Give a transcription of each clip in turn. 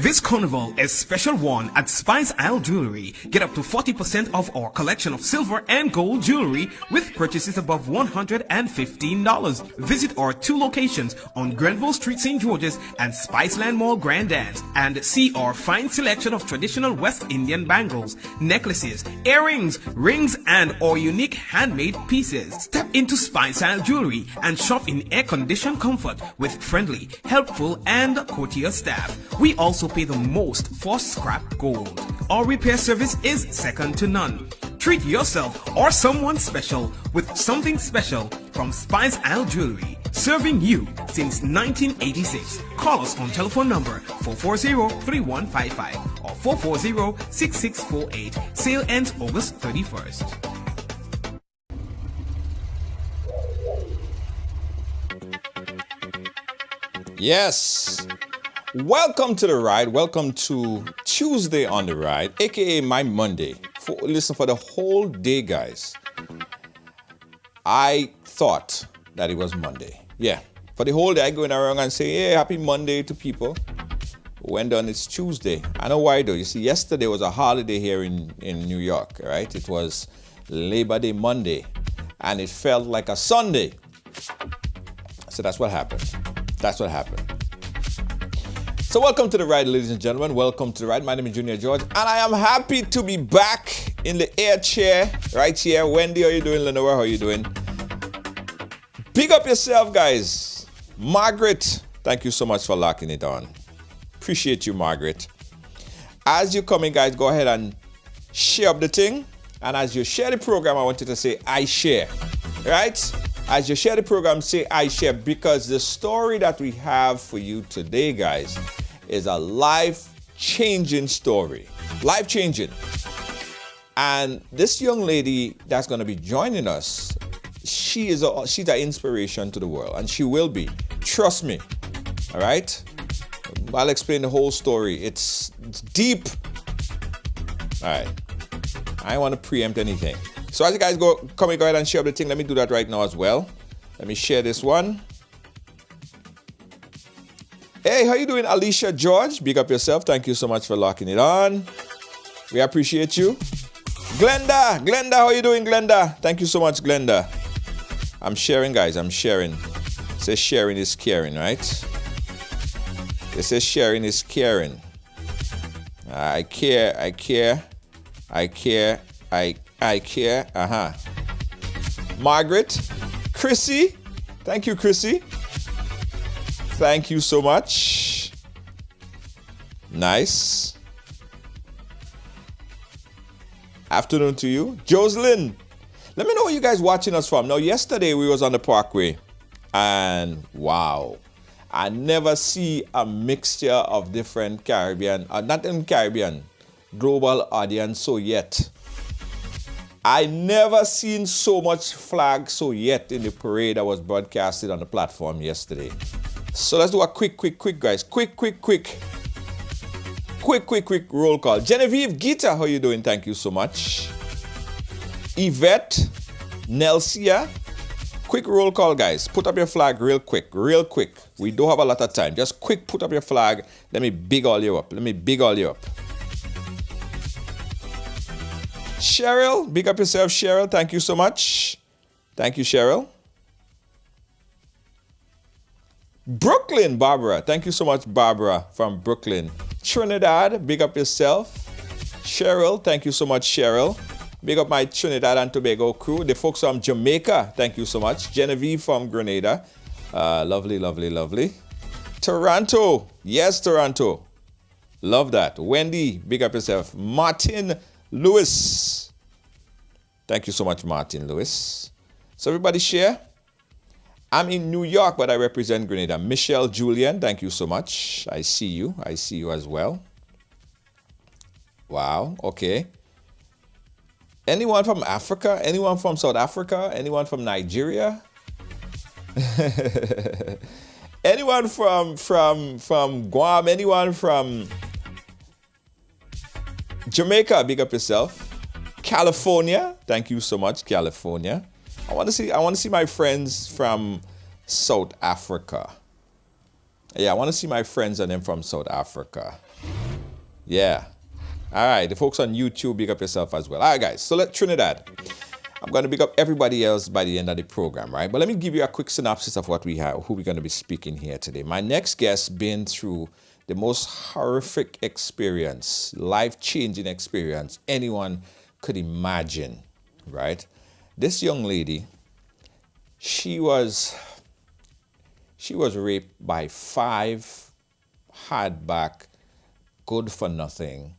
This carnival is special one at Spice Isle Jewelry. Get up to 40% off our collection of silver and gold jewelry with purchases above $115. Visit our two locations on Grenville Street, St. George's and Spiceland Mall Grand Dance and see our fine selection of traditional West Indian bangles, necklaces, earrings, rings and our unique handmade pieces. Step into Spice Isle Jewelry and shop in air-conditioned comfort with friendly, helpful and courteous staff. We also pay the most for scrap gold. Our repair service is second to none. Treat yourself or someone special with something special from Spice Isle Jewelry. Serving you since 1986. Call us on telephone number 440-3155 or 440-6648. Sale ends August 31st. Yes. Welcome to the ride. Welcome to Tuesday on the ride, aka my Monday. Listen, for the whole day, guys, I thought that it was Monday. Yeah. For the whole day, I going around and say, hey, happy Monday to people. When done, it's Tuesday. I know why though. You see, yesterday was a holiday here in New York, right? It was Labor Day Monday, and it felt like a Sunday. So that's what happened. That's what happened. So welcome to the ride, ladies and gentlemen. Welcome to the ride. My name is Junior George, and I am happy to be back in the air chair right here. Wendy, how you doing? Lenore, how you doing? Big up yourself, guys. Margaret, thank you so much for locking it on. Appreciate you, Margaret. As you come in, guys, go ahead and share up the thing. And as you share the program, I want you to say, I share, right? As you share the program, say, I share, because the story that we have for you today, guys, is a life-changing story. Life-changing. And this young lady that's going to be joining us, she's an inspiration to the world, and she will be. Trust me. All right? I'll explain the whole story. It's deep. All right. I don't want to preempt anything. So as you guys go ahead and share up the thing. Let me do that right now as well. Let me share this one. Hey, how you doing, Alicia George? Big up yourself. Thank you so much for locking it on. We appreciate you. Glenda, how you doing, Glenda? Thank you so much, Glenda. I'm sharing, guys. I'm sharing. It says sharing is caring, right? It says sharing is caring. I care. Margaret, Chrissy. Thank you, Chrissy. Thank you so much. Nice. Afternoon to you. Jocelyn, let me know where you guys watching us from. Now, yesterday we was on the Parkway, and wow, I never see a mixture of different Caribbean, not in Caribbean, global audience so yet. I never seen so much flag so yet in the parade that was broadcasted on the platform yesterday. So let's do a quick, guys. Quick roll call. Genevieve Gita, how you doing? Thank you so much. Yvette, Nelsia. Quick roll call, guys. Put up your flag real quick. We don't have a lot of time. Just quick, put up your flag. Let me big all you up. Cheryl, big up yourself, Cheryl. Thank you so much. Thank you, Cheryl. Brooklyn, Barbara. Thank you so much, Barbara from Brooklyn. Trinidad, big up yourself. Cheryl, thank you so much, Cheryl. Big up my Trinidad and Tobago crew. The folks from Jamaica, thank you so much. Genevieve from Grenada. Lovely. Toronto, yes, Toronto. Love that. Wendy, big up yourself. Martin Lewis. Thank you so much, Martin Lewis. So everybody share. I'm in New York, but I represent Grenada. Michelle Julian, thank you so much. I see you as well. Wow, okay. Anyone from Africa? Anyone from South Africa? Anyone from Nigeria? Anyone from Guam? Anyone from Jamaica? Big up yourself. California, thank you so much, California. I want to see my friends from South Africa. Yeah, I want to see my friends and them from South Africa. Yeah. All right, the folks on YouTube, big up yourself as well. All right, guys, so let Trinidad. I'm going to big up everybody else by the end of the program, right? But let me give you a quick synopsis of what we have, who we're going to be speaking here today. My next guest been through the most horrific experience, life-changing experience anyone could imagine, right? This young lady, she was raped by 5 hardback, good-for-nothing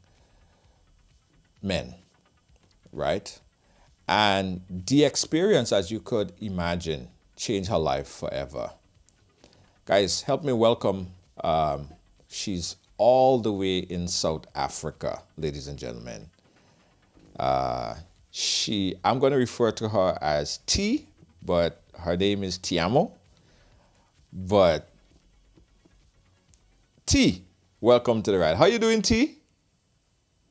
men, right? And the experience, as you could imagine, changed her life forever. Guys, help me welcome, she's all the way in South Africa, ladies and gentlemen. I'm going to refer to her as T, but her name is Tiamo. But T, welcome to the ride. How you doing, T?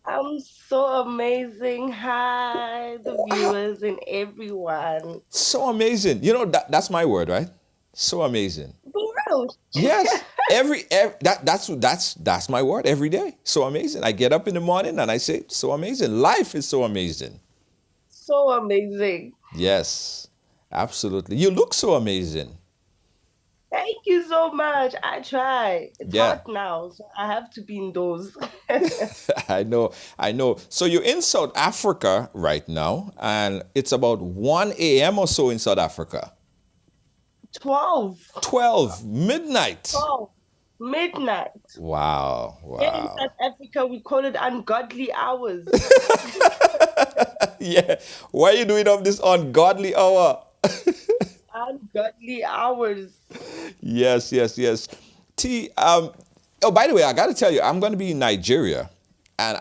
I'm so amazing. Hi, the viewers and everyone. So amazing. You know, that's my word, right? So amazing. For real. Yes. That's my word every day. So amazing. I get up in the morning and I say, so amazing. Life is so amazing. So amazing. Yes, absolutely. You look so amazing. Thank you so much. I try. It's Yeah. hot now, so I have to be indoors. I know. So you're in South Africa right now, and it's about 1 a.m. or so in South Africa. 12. 12 midnight. 12. Midnight. Wow. Here in South Africa, we call it ungodly hours. Yeah. Why are you doing up this ungodly hour? Ungodly hours. Yes. T, by the way, I got to tell you, I'm going to be in Nigeria. And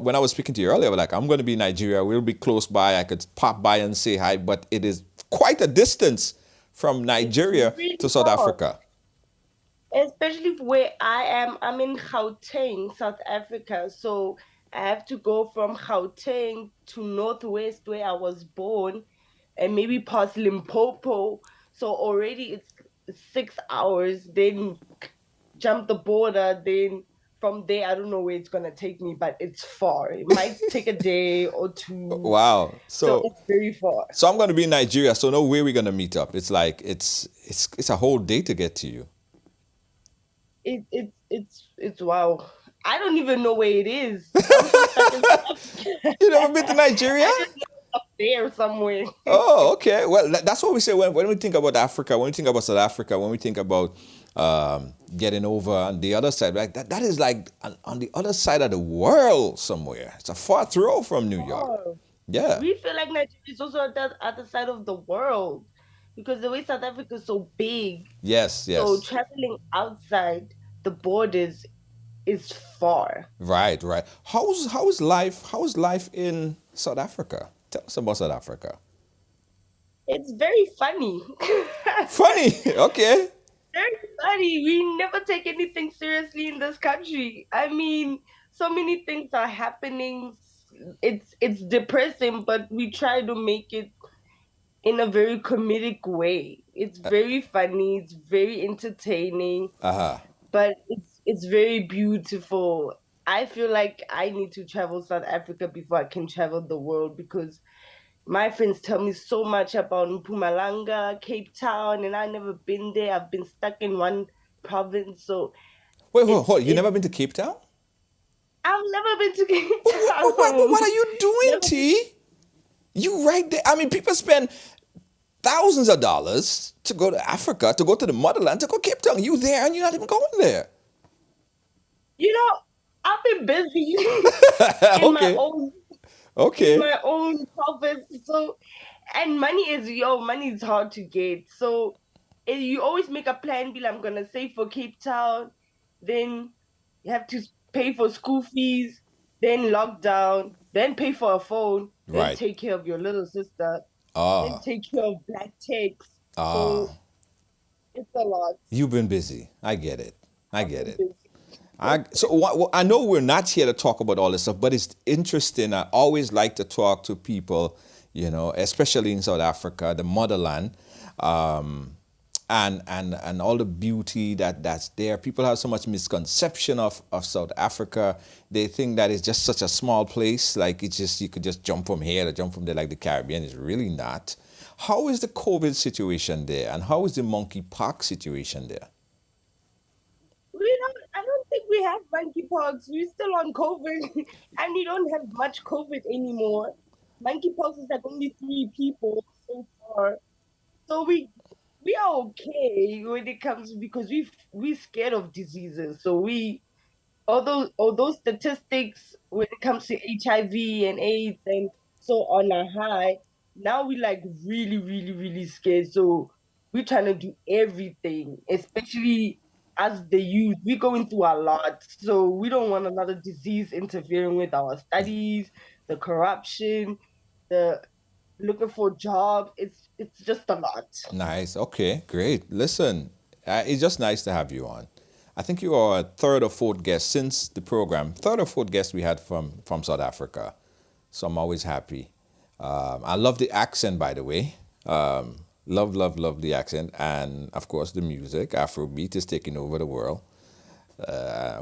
when I was speaking to you earlier, I was like, I'm going to be in Nigeria. We'll be close by. I could pop by and say hi, but it is quite a distance from Nigeria really to South far. Africa. Especially where I am. I'm in Gauteng, South Africa. So I have to go from Gauteng to Northwest where I was born and maybe past Limpopo. So already it's 6 hours, then jump the border, then from there, I don't know where it's going to take me, but it's far. It might take a day or two. Wow. So it's very far. So I'm going to be in Nigeria, so know where we're going to meet up. It's like, it's a whole day to get to you. It's wow. I don't even know where it is. You never been to Nigeria? Up there somewhere. Oh, okay. Well, that's what we say when we think about Africa, when we think about South Africa, when we think about getting over on the other side, like that is like on the other side of the world somewhere. It's a far throw from New York. Yeah. We feel like Nigeria is also at the other side of the world because the way South Africa is so big. Yes. So traveling outside the borders is far. Right. How is life in South Africa? Tell us about South Africa. It's very funny. Funny? Okay. Very funny. We never take anything seriously in this country. I mean, so many things are happening. It's depressing, but we try to make it in a very comedic way. It's very funny. It's very entertaining. But it's very beautiful. I feel like I need to travel South Africa before I can travel the world because my friends tell me so much about Mpumalanga, Cape Town, and I've never been there. I've been stuck in one province. So Wait, hold. You never been to Cape Town? I've never been to Cape Town. What are you doing, T? You right there. I mean, people spend thousands of dollars to go to Africa, to go to the motherland, to go to Cape Town. You there and you're not even going there. You know, I've been busy Okay. in my own province. So, and money is hard to get. So, you always make a plan. Be like, I'm gonna save for Cape Town. Then you have to pay for school fees. Then lockdown. Then pay for a phone. Then Right. take care of your little sister. Then take care of black takes. So it's a lot. You've been busy. I get it. Busy. I know we're not here to talk about all this stuff, but it's interesting. I always like to talk to people, especially in South Africa, the motherland. and all the beauty that's there. People have so much misconception of South Africa. They think that it's just such a small place, like it's just you could just jump from here or jump from there like the Caribbean. It's really not. How is the COVID situation there, and how is the monkeypox situation there? I don't think we have monkeypox. We're still on COVID, and we don't have much COVID anymore. Monkeypox is like only 3 people so far. So we are okay when it comes because we scared of diseases. So we although statistics when it comes to HIV and AIDS and so on are high, now we like really, really, really scared. So we're trying to do everything, especially as the youth. We're going through a lot. So we don't want another disease interfering with our studies, the corruption, the looking for jobs. It's just a lot. Nice. Okay, great. Listen, it's just nice to have you on. I think you are a third or fourth guest since the program. Third or fourth guest we had from South Africa. So I'm always happy. I love the accent, by the way. Love, love, love the accent. And of course, the music. Afrobeat is taking over the world.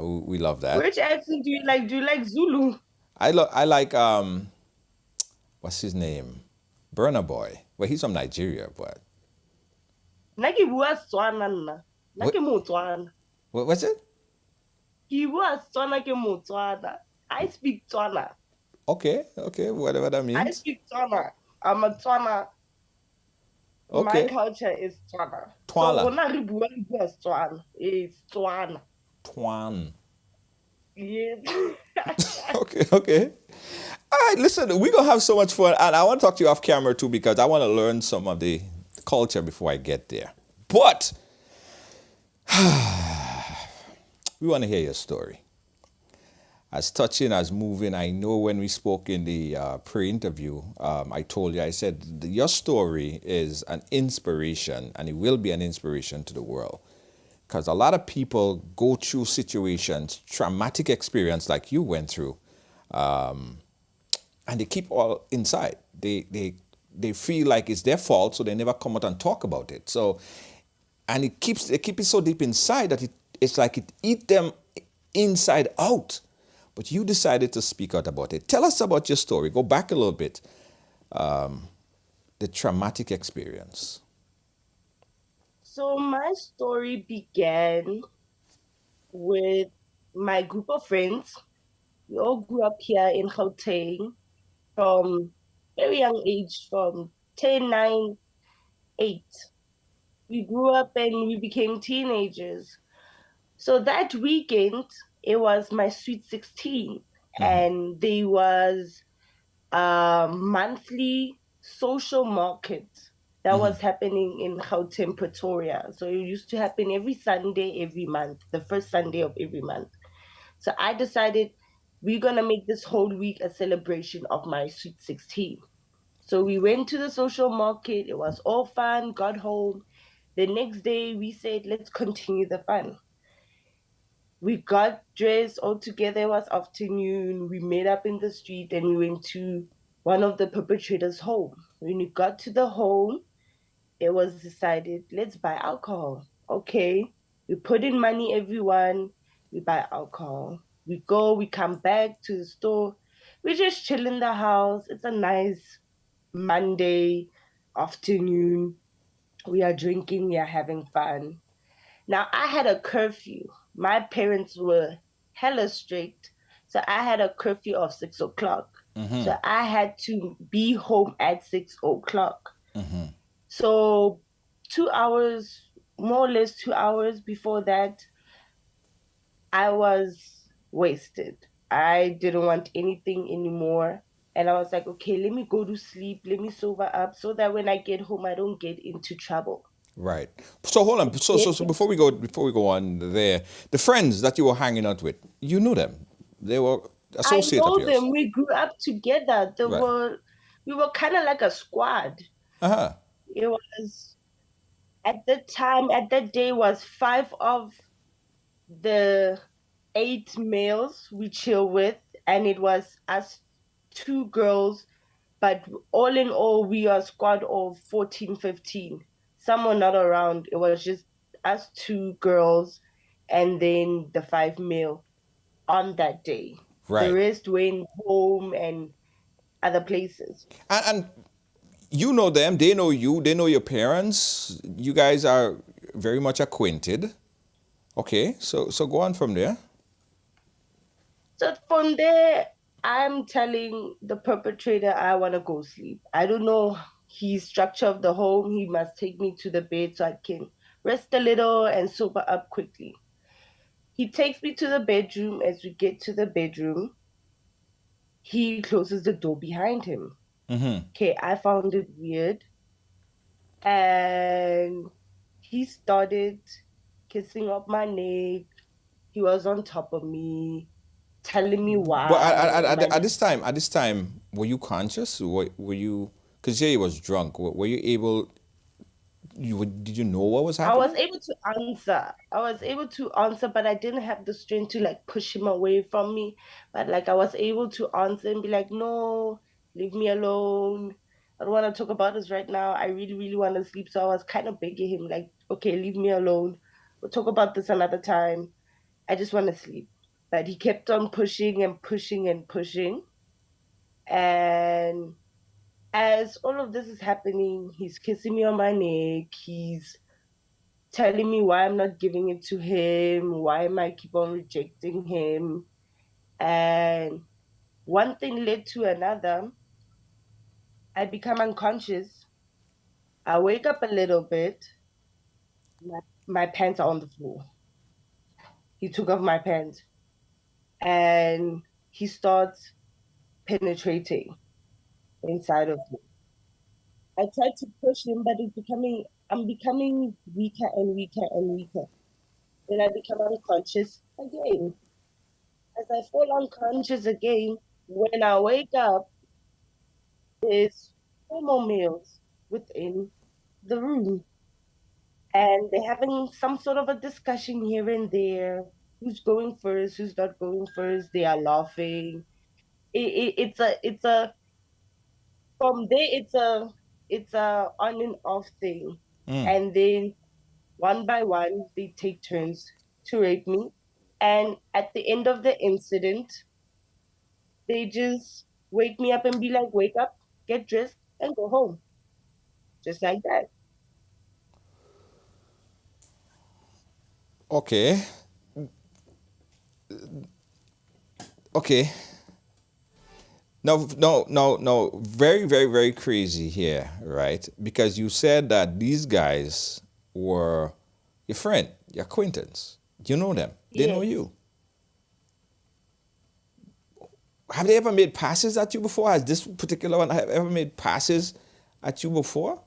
We love that. Which accent do you like? Do you like Zulu? I like, what's his name? Burna Boy. Well, he's from Nigeria, but. Nna ke bua Setswana nna. Nna What, ke Motswana. what's it? Ke bua Setswana ke Motswana. I speak Tswana. Okay, okay, whatever that I means. speak Tswana. I'm a Tswana. My Okay. culture is Tswana. So Twala. rona re bua Setswana. It's Tswana. Twan. Yes. Okay, okay. All right, listen, we're going to have so much fun. And I want to talk to you off camera too because I want to learn some of the culture before I get there. But we want to hear your story. As touching, as moving, I know when we spoke in the pre-interview, I told you, I said, your story is an inspiration and it will be an inspiration to the world. Because a lot of people go through situations, traumatic experience like you went through, and they keep all inside. They feel like it's their fault, so they never come out and talk about it. So, and they keep it so deep inside that it's like it eat them inside out. But you decided to speak out about it. Tell us about your story. Go back a little bit. The traumatic experience. So my story began with my group of friends. We all grew up here in Gauteng from very young age, from 10, 9, 8. We grew up and we became teenagers. So that weekend, it was my sweet 16, and there was a monthly social market that was happening in Gauteng, Pretoria. So it used to happen every Sunday, every month, the first Sunday of every month. So I decided we're going to make this whole week a celebration of my sweet 16. So we went to the social market. It was all fun, got home. The next day, we said, let's continue the fun. We got dressed all together. It was afternoon. We met up in the street and we went to one of the perpetrators' home. When we got to the home, it was decided, let's buy alcohol. Okay. We put in money, everyone. We buy alcohol. We go, we come back to the store. We just chill in the house. It's a nice Monday afternoon. We are drinking, we are having fun. Now, I had a curfew. My parents were hella strict. So I had a curfew of 6 o'clock. So I had to be home at 6 o'clock. So 2 hours, more or less 2 hours before that, I was wasted. I didn't want anything anymore. And I was like, okay, let me go to sleep. Let me sober up so that when I get home, I don't get into trouble. Right. So hold on. So before we go on there, the friends that you were hanging out with, you knew them. They were I associates know of yours. them. We grew up together. Right. We were kind of like a squad. Uh-huh. It was at that day was 5 of the 8 males we chill with, and it was us 2 girls, but all in all, we are a squad of 14, 15. some were not around. It was just us two girls and then the five male on that day. The Right. rest went home and other places. And you know them, they know you, they know your parents. You guys are very much acquainted. Okay, so go on from there. So from there, I'm telling the perpetrator I want to go sleep. I don't know his structure of the home. He must take me to the bed so I can rest a little and sober up quickly. He takes me to the bedroom. As we get to the bedroom, he closes the door behind him. Okay, I found it weird. And he started kissing up my neck. He was on top of me, telling me But why. My at this time, were you conscious? Were you? Because he was drunk. Were you able? Did you know what was I was happening? able to answer. I was able to answer, but I didn't have the strength to like push him away from me. But like I was able to answer and be like, no, leave me alone. I don't want to talk about this right now. I really, really want to sleep. So I was kind of begging him, like, okay, leave me alone. We'll talk about this another time. I just want to sleep. But he kept on pushing and pushing and pushing. And as all of this is happening, he's kissing me on my neck. He's telling me why I'm not giving it to him, why am I keep on rejecting him. And one thing led to another. I become unconscious. I wake up a little bit. My pants are on the floor. He took off my pants and he starts penetrating inside of me. I tried to push him, but I'm becoming weaker and weaker and weaker. Then I become unconscious again. As I fall unconscious again, when I wake up, there's four more males within the room. And they're having some sort of a discussion here and there. Who's going first? Who's not going first? They are laughing. It's a from there it's a on and off thing. And then one by one they take turns to rape me. And at the end of the incident, they just wake me up and be like, wake up, get dressed, and go home. Just like that. Okay, okay. No, no, no, no. Very, very, very crazy here, right? Because you said that these guys were your friend, your acquaintance. You know them. They know Yes. you. Have they ever made passes at you before? Has this particular one have ever made passes at you before?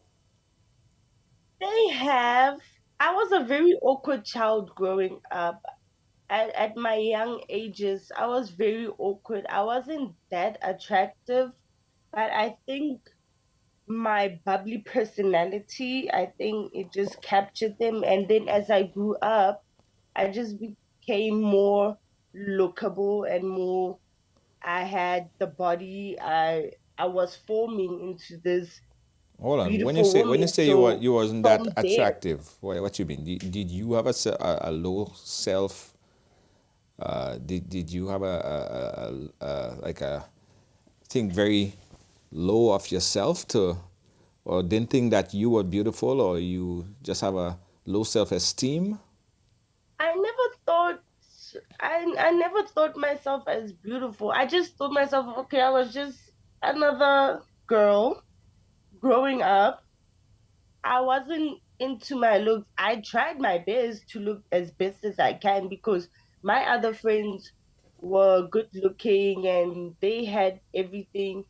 They have. I was a very awkward child growing up. At my young ages, I was very awkward. I wasn't that attractive, but I think my bubbly personality, I think it just captured them. And then as I grew up, I just became more lookable and more. I had the body. I was forming into this Hold on. beautiful When you woman. say So you wasn't that from there, attractive, what you mean? Did you have a low self? Did you have like a think very low of yourself to, or didn't think that you were beautiful, or you just have a low self esteem? I never thought I never thought myself as beautiful. I just thought myself, okay, I was just another girl growing up. I wasn't into my looks. I tried my best to look as best as I can because my other friends were good looking and they had everything.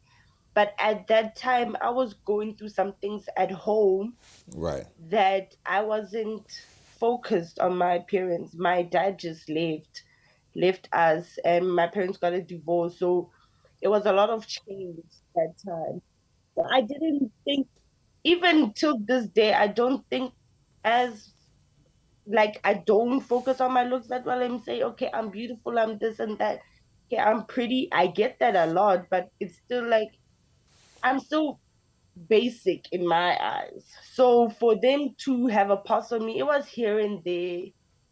But at that time, I was going through some things at home Right. that I wasn't focused on my appearance. My dad just left us, and my parents got a divorce. So it was a lot of change that time. So I didn't think, even till this day, I don't think as like I don't focus on my looks that well and say, okay, I'm beautiful, I'm this and that. Okay, I'm pretty. I get that a lot, but it's still like I'm still basic in my eyes. So for them to have a pass on me, it was here and there.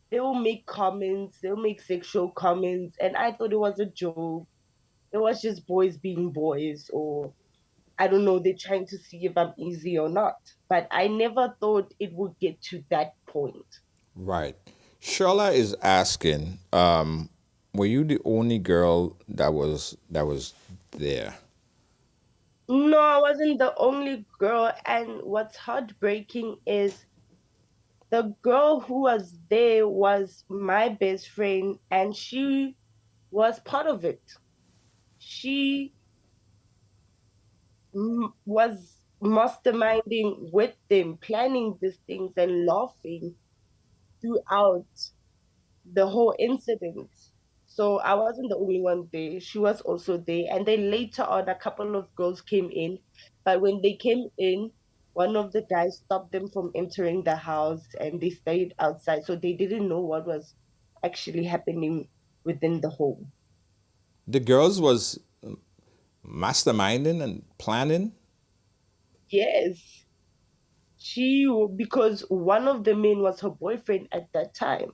They will make comments, they'll make sexual comments, and I thought it was a joke. It was just boys being boys, or I don't know, they're trying to see if I'm easy or not. But I never thought it would get to that point. Right. Sherla is asking, were you the only girl that was there? No, I wasn't the only girl. And what's heartbreaking is the girl who was there was my best friend, and she was part of it. She was masterminding with them, planning these things and laughing throughout the whole incident. So I wasn't the only one there. She was also there. And then later on, a couple of girls came in. But when they came in, one of the guys stopped them from entering the house and they stayed outside. So they didn't know what was actually happening within the home. The girls was masterminding and planning. Yes, because one of the men was her boyfriend at that time.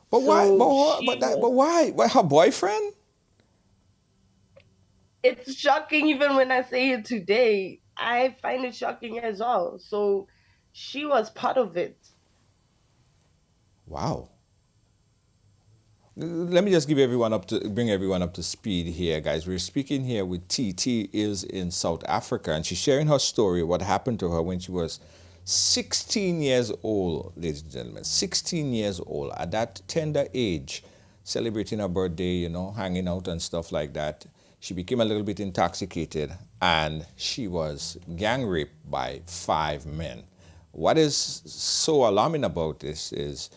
But why? So But why? Why her boyfriend? it's shocking even when I say it today. I find it shocking as well. So she was part of it. Wow. Let me just bring everyone up to speed here, guys. We're speaking here with T. T is in South Africa, and she's sharing her story, what happened to her when she was 16 years old, ladies and gentlemen. 16 years old, at that tender age, celebrating her birthday, hanging out and stuff like that. She became a little bit intoxicated, and she was gang raped by 5 men. What is so alarming about this is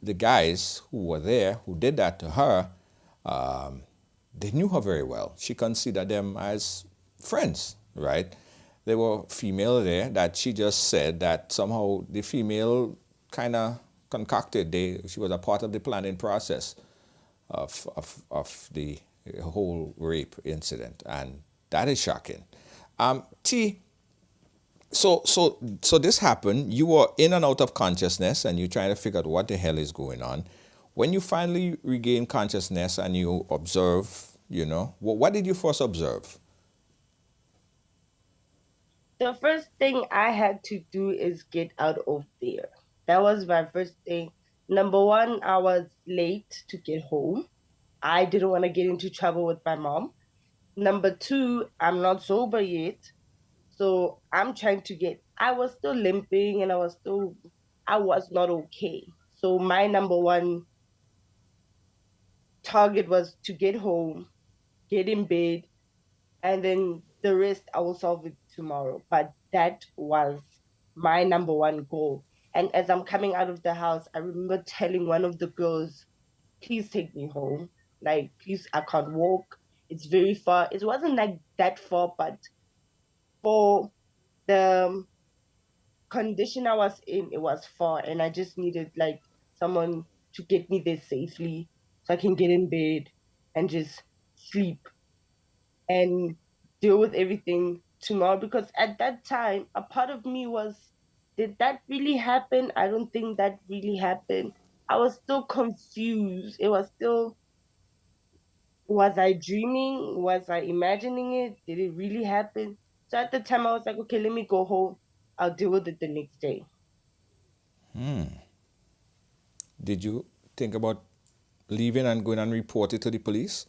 the guys who were there, who did that to her, um, they knew her very well. She considered them as friends, right? There were female there that she just said that somehow the female kind of concocted. She was a part of the planning process of the whole rape incident, and that is shocking. T, so this happened. You were in and out of consciousness, and you're trying to figure out what the hell is going on. When you finally regain consciousness and you observe, what did you first observe? The first thing I had to do is get out of there. That was my first thing. Number one, I was late to get home. I didn't want to get into trouble with my mom. Number two, I'm not sober yet. So I'm trying to I was still limping and I was not okay. So my number one target was to get home, get in bed, and then the rest I will solve it tomorrow. But that was my number one goal. And as I'm coming out of the house, I remember telling one of the girls, please take me home. Like, please, I can't walk. It's very far. It wasn't like that far, but for the condition I was in, it was far. And I just needed like someone to get me there safely so I can get in bed and just sleep and deal with everything tomorrow. Because at that time, a part of me was, did that really happen? I don't think that really happened. I was still confused. It was still, was I dreaming? Was I imagining it? Did it really happen? So at the time, I was like, okay, let me go home. I'll deal with it the next day. Did you think about leaving and going and report it to the police?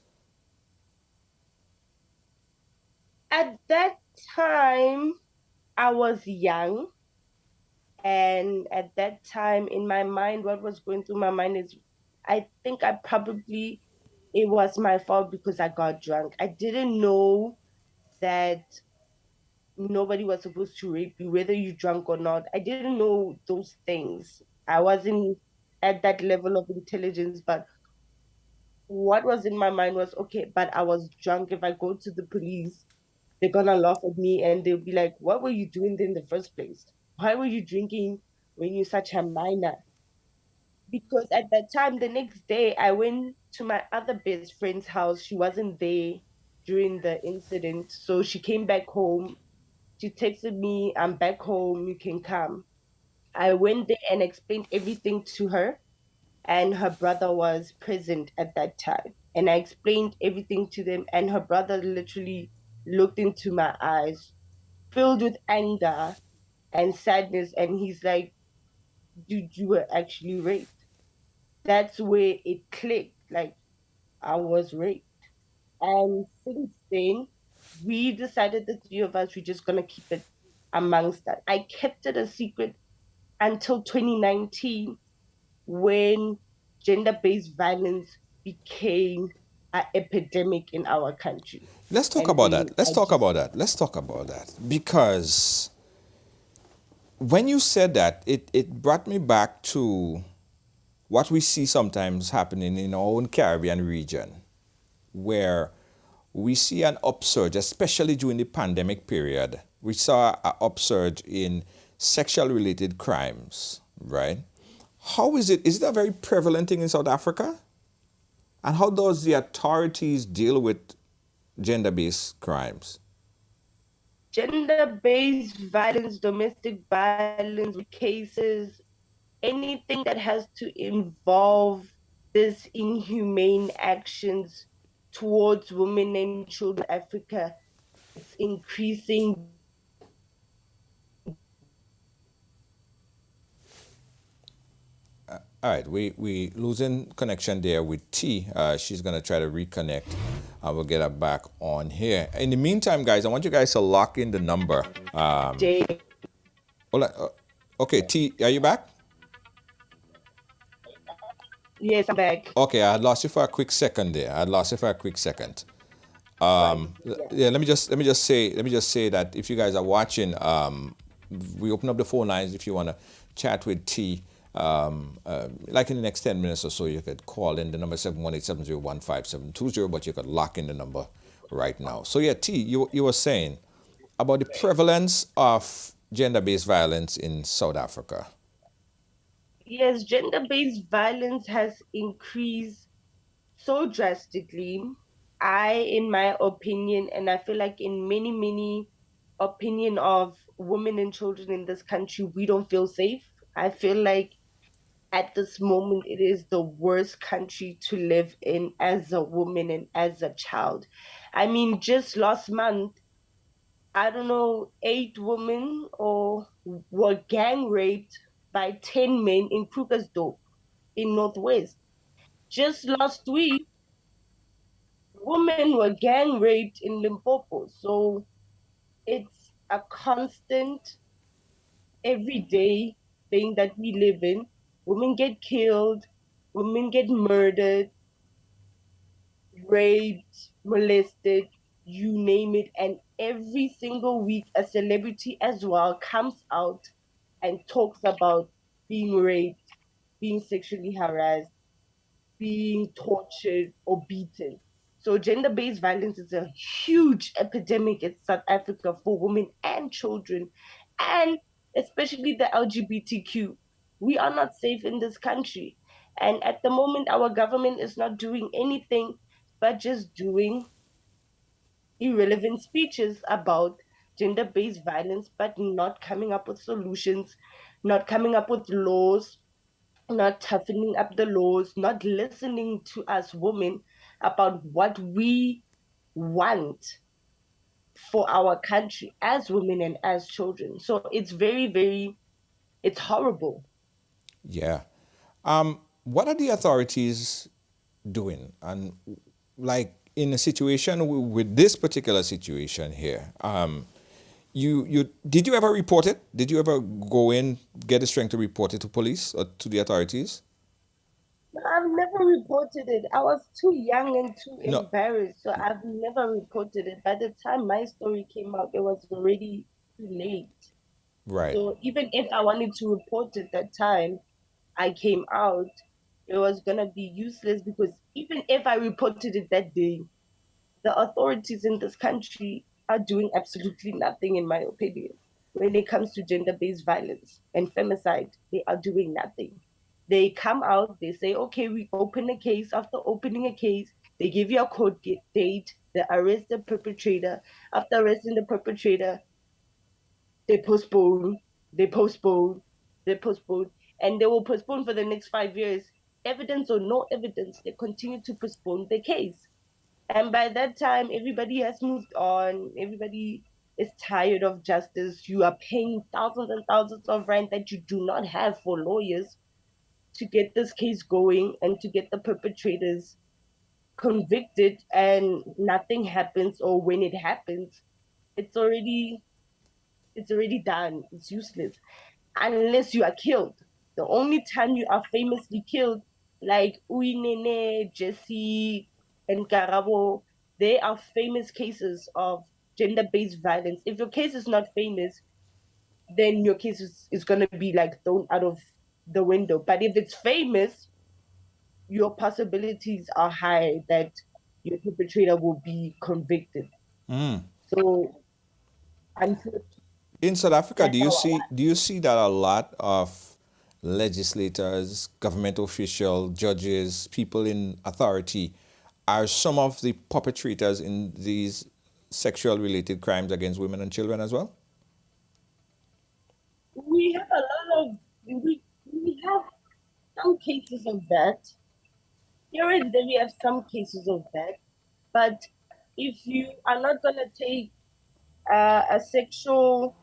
At that time, I was young. And at that time, in my mind, what was going through my mind is I think it was my fault because I got drunk. I didn't know that nobody was supposed to rape you, whether you drunk or not. I didn't know those things. I wasn't at that level of intelligence, but what was in my mind was okay, but I was drunk. If I go to the police, they're gonna laugh at me and they'll be like, what were you doing there in the first place? Why were you drinking when you're such a minor? Because at that time, the next day, I went to my other best friend's house. She wasn't there during the incident. So she came back home. She texted me, I'm back home, you can come. I went there and explained everything to her, and her brother was present at that time. And I explained everything to them, and her brother literally looked into my eyes, filled with anger and sadness, and he's like, dude, you were actually raped. That's where it clicked. Like, I was raped. And since then, we decided, the three of us, we're just gonna keep it amongst us. I kept it a secret until 2019, when gender-based violence became an epidemic in our country. Let's talk And about then that. Let's I talk just, about that. Let's talk about that. Because when you said that, it brought me back to what we see sometimes happening in our own Caribbean region, where we see an upsurge, especially during the pandemic period. We saw an upsurge in sexual related crimes, right? How is it? Is it a very prevalent thing in South Africa? And how does the authorities deal with gender-based crimes? gender-based violence, domestic violence cases, anything that has to involve this inhumane actions towards women and children in Africa, it's increasing. All right, we losing connection there with T. She's gonna try to reconnect. We'll get her back on here. In the meantime, guys, I want you guys to lock in the number. Day. Okay, T, are you back? Yes, I'm back. Okay, I had lost you for a quick second there. I had lost you for a quick second. Right. Yeah, let me just say that if you guys are watching, we open up the phone lines if you want to chat with T. Like in the next 10 minutes or so, you could call in the number 718-701-5720, but you could lock in the number right now. So yeah, T, you were saying about the prevalence of gender-based violence in South Africa. Yes, gender-based violence has increased so drastically. In my opinion, and I feel like in many opinion of women and children in this country, we don't feel safe. I feel like at this moment, it is the worst country to live in as a woman and as a child. I mean, just last month, I don't know, 8 women or were gang raped by 10 men in Krugersdorp in Northwest. Just last week, women were gang raped in Limpopo. So it's a constant, everyday thing that we live in. Women get killed, women get murdered, raped, molested, you name it. And every single week, a celebrity as well comes out and talks about being raped, being sexually harassed, being tortured, or beaten. So, gender based violence is a huge epidemic in South Africa for women and children, and especially the LGBTQ. We are not safe in this country. And at the moment, our government is not doing anything but just doing irrelevant speeches about gender based violence, but not coming up with solutions, not coming up with laws, not toughening up the laws, not listening to us women about what we want for our country as women and as children. So it's it's horrible. Yeah. What are the authorities doing? And like in a situation with this particular situation here, you did you ever report it? Did you ever go in, get the strength to report it to police or to the authorities? I've never reported it. I was too young and too No. embarrassed, so I've never reported it. By the time my story came out, it was already too late. Right. So even if I wanted to report it that time I came out, it was gonna be useless, because even if I reported it that day, the authorities in this country are doing absolutely nothing, in my opinion. When it comes to gender-based violence and femicide, they are doing nothing. They come out, they say, okay, we open a case. After opening a case, they give you a court date, they arrest the perpetrator. After arresting the perpetrator, they postpone, they postpone, they postpone, and they will postpone for the next 5 years. Evidence or no evidence, they continue to postpone the case. And by that time, everybody has moved on. Everybody is tired of justice. You are paying thousands and thousands of rent that you do not have for lawyers to get this case going and to get the perpetrators convicted, and nothing happens, or when it happens, it's already done. It's useless unless you are killed. The only time you are famously killed, like Uinene, Jesse, and Karabo, they are famous cases of gender-based violence. If your case is not famous, then your case is going to be like thrown out of the window. But if it's famous, your possibilities are high that your perpetrator will be convicted. So, unfortunately, In South Africa, that's how I do you see that a lot of legislators, government officials, judges, people in authority are some of the perpetrators in these sexual related crimes against women and children as well? we have a lot of we have some cases of that. Here and there we have some cases of that. But if you are not gonna take a sexual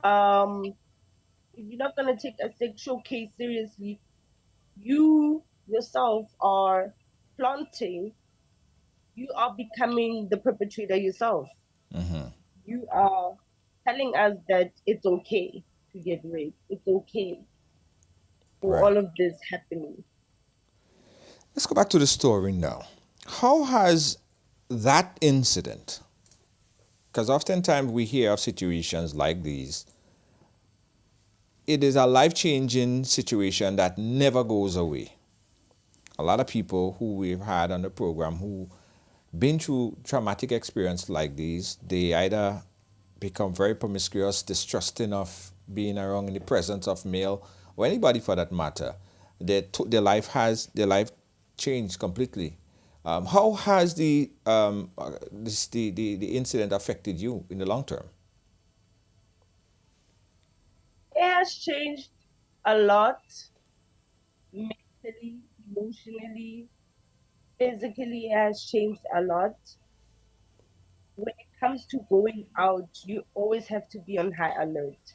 if you're not gonna take a sexual case seriously, you yourself are planting, you are becoming the perpetrator yourself. You are telling us that it's okay to get raped. It's okay for Right. all of this happening. Let's go back to the story now. How has that incident, because oftentimes we hear of situations like these, it is a life-changing situation that never goes away. A lot of people who we've had on the program who been through traumatic experience like these, they either become very promiscuous, distrusting of being around in the presence of male or anybody for that matter. Their life changed completely. How has the incident affected you in the long term? It has changed a lot mentally, emotionally, physically, it has changed a lot. When it comes to going out, you always have to be on high alert.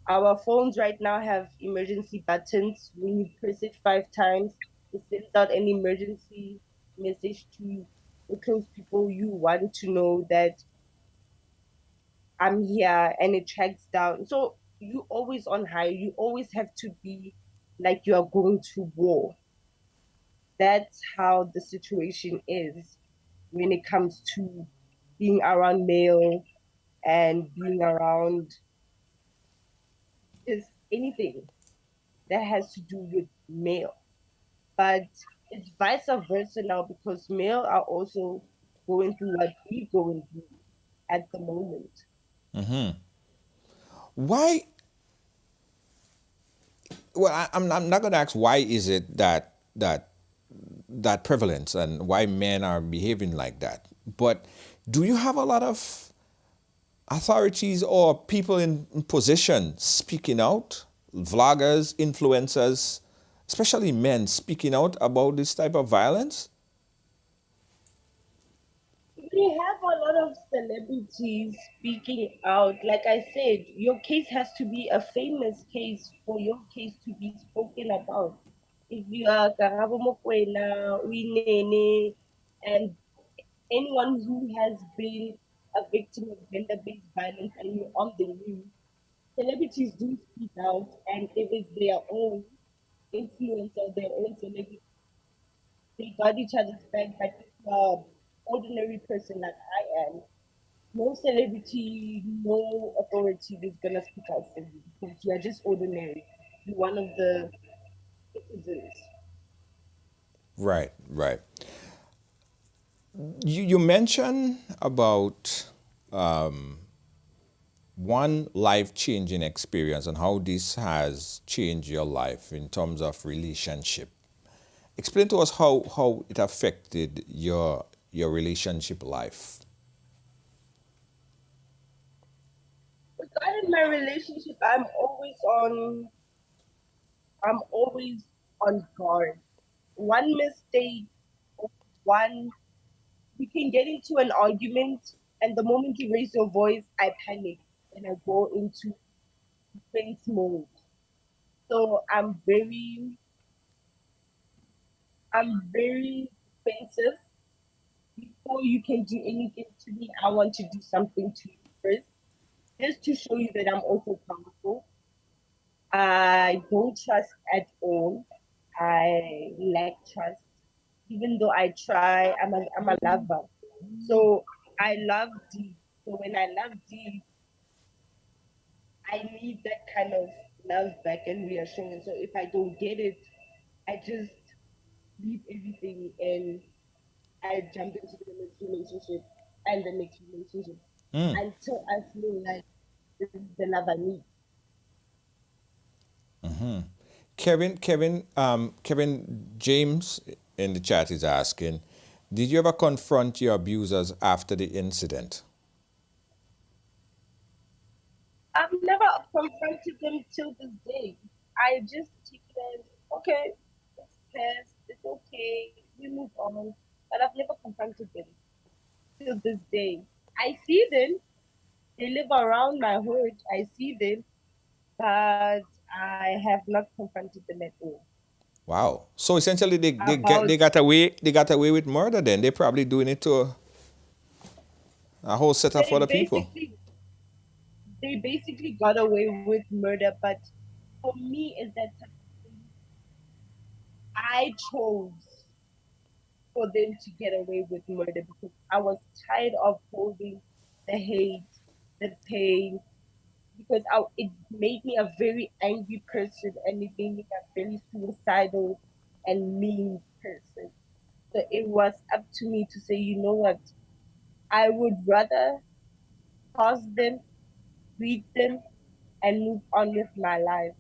Our phones right now have emergency buttons. When you press it 5 times, it sends out an emergency message to the close people you want to know that I'm here, and it tracks down. So you always on high. You always have to be like you are going to war. That's how the situation is when it comes to being around male and being around is anything that has to do with male. But it's vice versa now because male are also going through what we're going through at the moment. Why? Well, I'm not going to ask why is it that prevalence and why men are behaving like that. But do you have a lot of authorities or people in position speaking out, vloggers, influencers, especially men speaking out about this type of violence? We have a lot of celebrities speaking out. Like I said, your case has to be a famous case for your case to be spoken about. If you are Karabo Mokoena, Winene, and anyone who has been a victim of gender-based violence and you're on the news, celebrities do speak out, and if it's their own influence or their own celebrity, they got each other's back. But if you're an ordinary person like I am, no celebrity, no authority is gonna speak out for you because you are just ordinary. You're one of the citizens. Right, right. You mentioned about one life-changing experience and how this has changed your life in terms of relationship. Explain to us how it affected your relationship life. With God, in my relationship, I'm always on guard. One mistake, one we can get into an argument, and the moment you raise your voice, I panic and I go into defense mode. So I'm very defensive. Before you can do anything to me, I want to do something to you first, just to show you that I'm also powerful. I don't trust at all. I lack trust. Even though I try, I'm a lover. So I love deep. So when I love deep, I need that kind of love back and reassurance. So if I don't get it, I just leave everything and I jump into the next relationship and the next relationship until I feel like this is the love I need. Kevin James in the chat is asking, did you ever confront your abusers after the incident? I've never confronted them till this day. I just take it as okay, it's past, it's okay, we move on. But I've never confronted them till this day. I see them, they live around my hood, I see them, but I have not confronted them at all. Wow. So essentially About they got away with murder then. They're probably doing it to a whole set of they other people. basically got away with murder, but for me is that I chose for them to get away with murder because I was tired of holding the hate, the pain, because it made me a very angry person and it made me a very suicidal and mean person. So it was up to me to say, you know what, I would rather pause them, greet them, and move on with my life,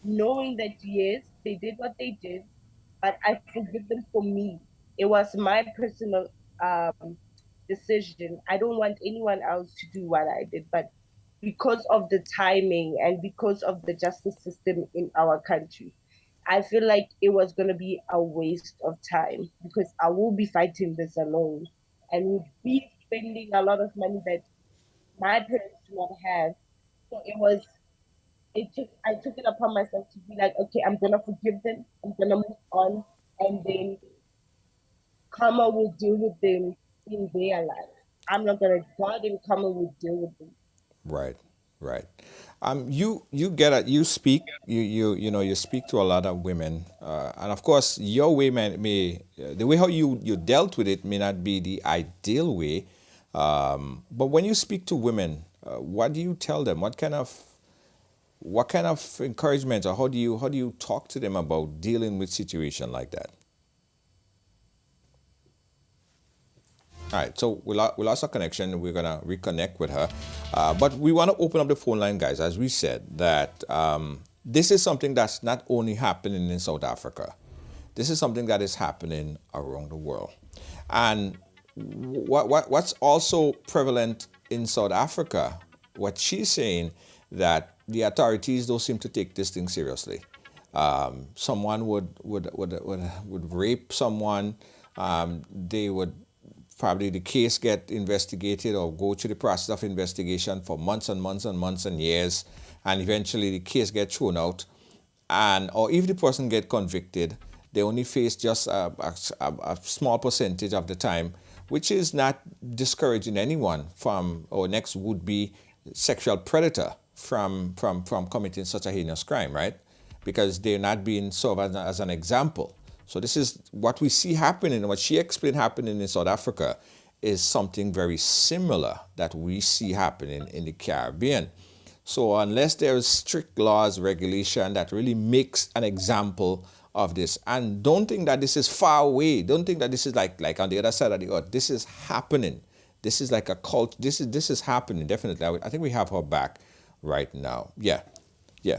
knowing that yes, they did what they did, but I forgive them for me. It was my personal decision. I don't want anyone else to do what I did, but because of the timing and because of the justice system in our country, I feel like it was going to be a waste of time because I will be fighting this alone and would be spending a lot of money that my parents do not have. So I took it upon myself to be like, okay, I'm gonna forgive them, I'm gonna move on, and then karma will deal with them in their life. I'm not gonna God and karma will deal with them. Right, right. You speak you speak to a lot of women, and of course your way may the way how you dealt with it may not be the ideal way, but when you speak to women, what do you tell them? What kind of encouragement, or how do you talk to them about dealing with situation like that? All right, so we lost our connection. We're gonna reconnect with her, but we want to open up the phone line, guys. As we said, that this is something that's not only happening in South Africa. This is something that is happening around the world, and what's also prevalent in South Africa. What she's saying, that the authorities don't seem to take this thing seriously. Someone would rape someone. They would probably the case get investigated or go through the process of investigation for months and months and months and years, and eventually the case gets thrown out, and or if the person get convicted, they only face just a small percentage of the time, which is not discouraging anyone from or next would be sexual predator from committing such a heinous crime, right? Because they're not being served as an example. So this is what we see happening, what she explained happening in South Africa is something very similar that we see happening in the Caribbean. So unless there's strict laws, regulation that really makes an example of this, and don't think that this is far away. Don't think that this is like on the other side of the earth. This is happening. This is like a cult. This is happening definitely. I think we have her back right now. Yeah, yeah.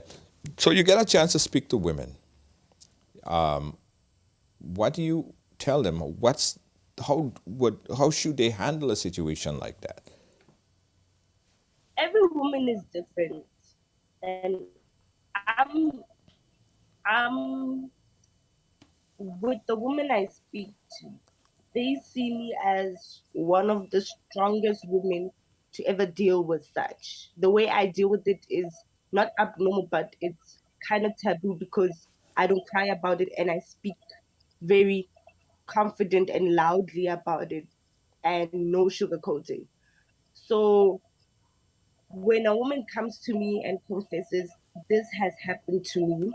So you get a chance to speak to women. What do you tell them? How should they handle a situation like that? Every woman is different, and I'm with the women I speak to. They see me as one of the strongest women to ever deal with such. The way I deal with it is not abnormal, but it's kind of taboo because I don't cry about it and I speak very confident and loudly about it and no sugarcoating. So when a woman comes to me and confesses, this has happened to me,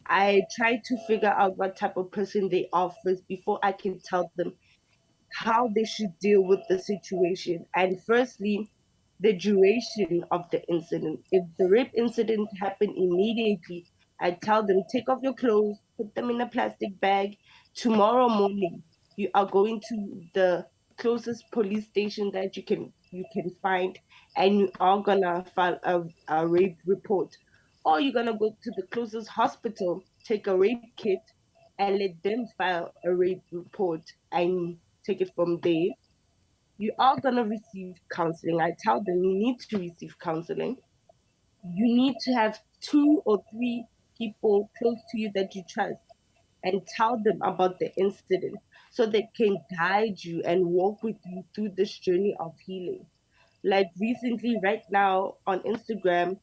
I try to figure out what type of person they are first before I can tell them how they should deal with the situation. And firstly, the duration of the incident. If the rape incident happened immediately, I tell them take off your clothes, put them in a plastic bag. Tomorrow morning, you are going to the closest police station that you can find, and you are gonna file a rape report, or you're gonna go to the closest hospital, take a rape kit, and let them file a rape report and take it from there. You are going to receive counseling. I tell them you need to receive counseling. You need to have 2 or 3 people close to you that you trust and tell them about the incident so they can guide you and walk with you through this journey of healing. Like recently, right now on Instagram,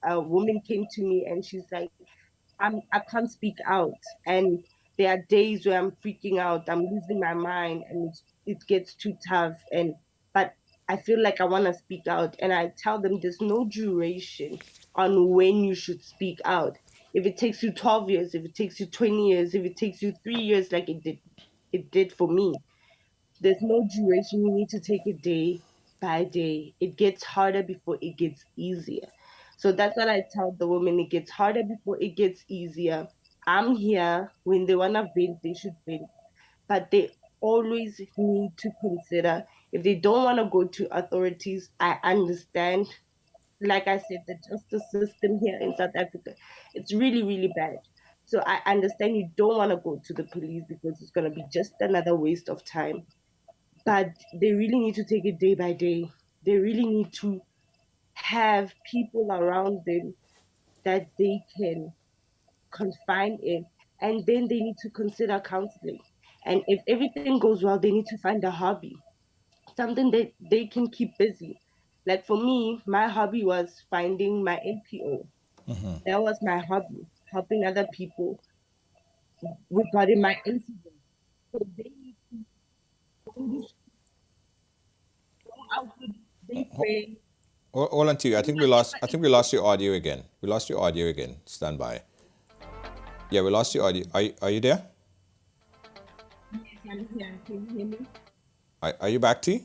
a woman came to me and she's like, I can't speak out, and there are days where I'm freaking out, I'm losing my mind, and it gets too tough, and but I feel like I want to speak out, and I tell them there's no duration on when you should speak out. If it takes you 12 years, if it takes you 20 years, if it takes you 3 years, like it did for me, there's no duration. You need to take it day by day. It gets harder before it gets easier. So that's what I tell the women. It gets harder before it gets easier. I'm here. When they want to vent, they should vent. But they always need to consider, if they don't want to go to authorities, I understand. Like I said, the justice system here in South Africa, it's really, really bad. So I understand you don't want to go to the police because it's going to be just another waste of time, but they really need to take it day by day. They really need to have people around them that they can confine in, and then they need to consider counseling. And if everything goes well, they need to find a hobby, something that they can keep busy. Like for me, my hobby was finding my NPO. That was my hobby, helping other people regarding my incident. So they need to go out with their friends. Hold on to you. I think we lost. I think we lost your audio again. We lost your audio again. Stand by. Yeah, we lost your audio. Are you there? Yes, I'm here. Can you hear me? Are you back, T?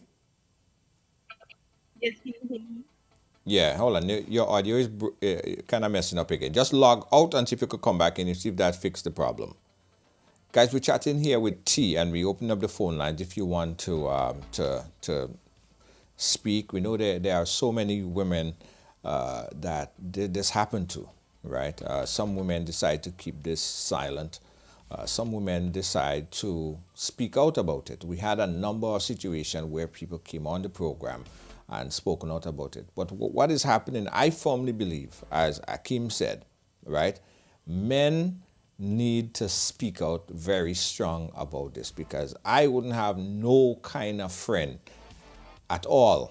Yes, can you hear me? Yeah, hold on. Your audio is kind of messing up again. Just log out and see if you could come back in and see if that fixed the problem. Guys, we're chatting here with T, and we open up the phone lines if you want to speak. We know there are so many women that this happened to, right? Some women decide to keep this silent. Some women decide to speak out about it. We had a number of situations where people came on the program and spoken out about it. But what is happening, I firmly believe, as Akeem said, right, men need to speak out very strong about this, because I wouldn't have no kind of friend at all